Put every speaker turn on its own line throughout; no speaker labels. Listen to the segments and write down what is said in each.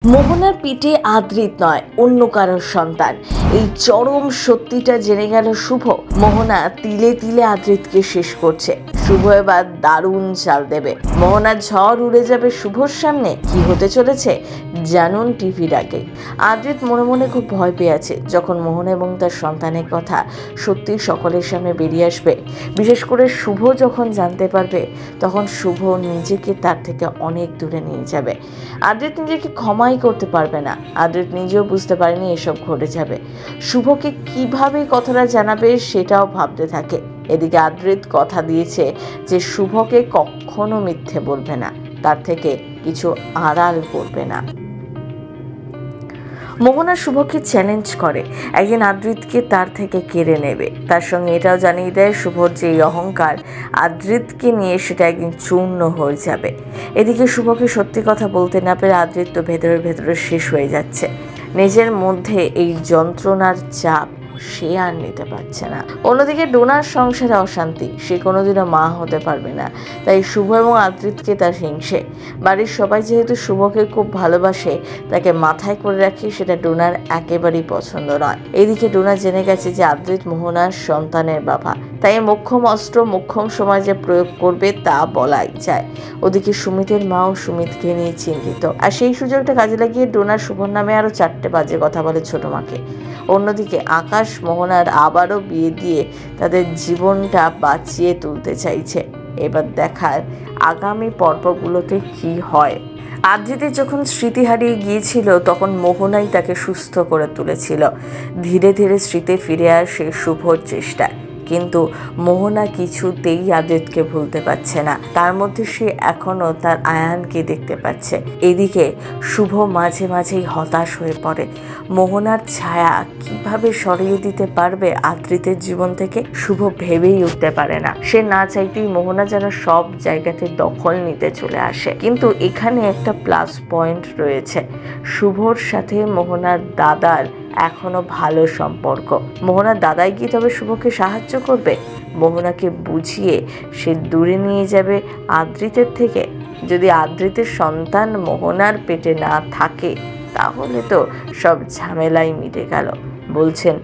মোহনার পিঠে আদ্রিত নয়, অন্য কারোর সন্তান। এই চরম সত্যিটা জেনে গেল শুভ। মোহনা তিলে তিলে আদ্রিতকে শেষ করছে। শুভ এবার দারুণ চাল দেবে। মোহনার ঝড় উড়ে যাবে শুভর সামনে। কি হতে চলেছে জানুন টিভির আগে। আদ্রিত মনে মনে খুব ভয় পেয়ে আছে যখন মোহনা এবং তার সন্তানের কথা সত্যি সকলের সামনে বেরিয়ে আসবে। বিশেষ করে শুভ যখন জানতে পারবে, তখন শুভ নিজেকে তার থেকে অনেক দূরে নিয়ে যাবে। আদ্রিত নিজেকে ক্ষমাই করতে পারবে না। আদ্রিত নিজেও বুঝতে পারেনি এসব ঘটে যাবে। শুভকে কিভাবে কথাটা জানাবে সেটাও ভাবতে থাকে। এদিকে আদ্রিত কথা দিয়েছে যে শুভকে কখনো মিথ্যে বলবে না, তার থেকে কিছু আড়াল করবে না। মোহনা শুভকে চ্যালেঞ্জ করে একদিন আদ্রিতকে তার থেকে কেড়ে নেবে। তার সঙ্গে এটাও জানিয়ে দেয় শুভর যে অহংকার আদ্রিতকে নিয়ে সেটা একদিন চূর্ণ হয়ে যাবে। এদিকে শুভকে সত্যি কথা বলতে না পেরে আদ্রিত তো ভেতরে ভেতরে শেষ হয়ে যাচ্ছে। নিজের মধ্যে এই যন্ত্রণার চাপ সে আর নিতে পারছে না। অন্যদিকে ডোনার সংসারে অশান্তি, সে কোনোদিনও মা হতে পারবে না। তাই শুভ এবং আদ্রিতকে তার হিংসে। বাড়ির সবাই যেহেতু শুভকে খুব ভালোবাসে, তাকে মাথায় করে রাখে, সেটা ডোনার একেবারেই পছন্দ নয়। এদিকে ডোনা জেনে গেছে যে আদ্রিত মোহনার সন্তানের বাবা, তাই মোক্ষম অস্ত্র মোক্ষম সমাজে প্রয়োগ করবে তা বলাই যায়। ওদিকে সুমিতের মাও সুমিতকে নিয়ে চিন্তিত, আর সেই সুযোগটা কাজে লাগিয়ে ডোনা শুভর নামে আরো 4টে বাজে কথা বলে ছোট মাকে। অন্যদিকে আকাশ মোহনার আবারও বিয়ে দিয়ে তাদের জীবনটা বাঁচিয়ে তুলতে চাইছে। এবার দেখার আগামী পর্বগুলোতে কি হয়। আদ্রিতের যখন স্মৃতি হারিয়ে গিয়েছিল, তখন মোহনাই তাকে সুস্থ করে তুলেছিল। ধীরে ধীরে স্মৃতি ফিরে আসে শুভর চেষ্টায়, কিন্তু মোহনা কিছুতেই আদ্রিতকে ভুলতে পারছে না। তার মধ্যে সে এখনো তার আয়ানকে দেখতে পাচ্ছে। এদিকে শুভ মাঝে মাঝেই হতাশ হয়ে পড়ে। মোহনার ছায়া কিভাবে সরিয়ে দিতে পারবে আদ্রিতের জীবন থেকে শুভ ভেবেই উঠতে পারে না। সে না চাইতেই মোহনা যেন সব জায়গাতে দখল নিতে চলে আসে। কিন্তু এখানে একটা প্লাস পয়েন্ট রয়েছে। শুভর সাথে মোহনার দাদার এখনো ভালো সম্পর্ক। মোহনার দাদাই কি তবে শুভকে সাহায্য করবে? মোহনাকে বুঝিয়ে সে দূরে নিয়ে যাবে আদ্রিতের থেকে। যদি আদ্রিতের সন্তান মোহনার পেটে না থাকে, তাহলে তো সব ঝামেলাই মিটে গেল, বলছেন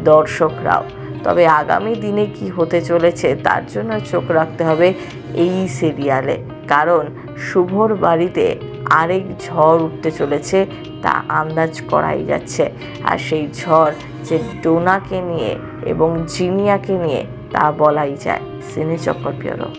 দর্শকরাও। তবে আগামী দিনে কি হতে চলেছে তার জন্য চোখ রাখতে হবে এই সিরিয়ালে, কারণ শুভর বাড়িতে আরেক ঝড় উঠতে চলেছে তা আন্দাজ করাই যাচ্ছে। আর সেই ঝড় যে ডোনাকে নিয়ে এবং জিনিয়াকে নিয়ে তা বলাই যায়। সিনে চক্কর ব্যুরো।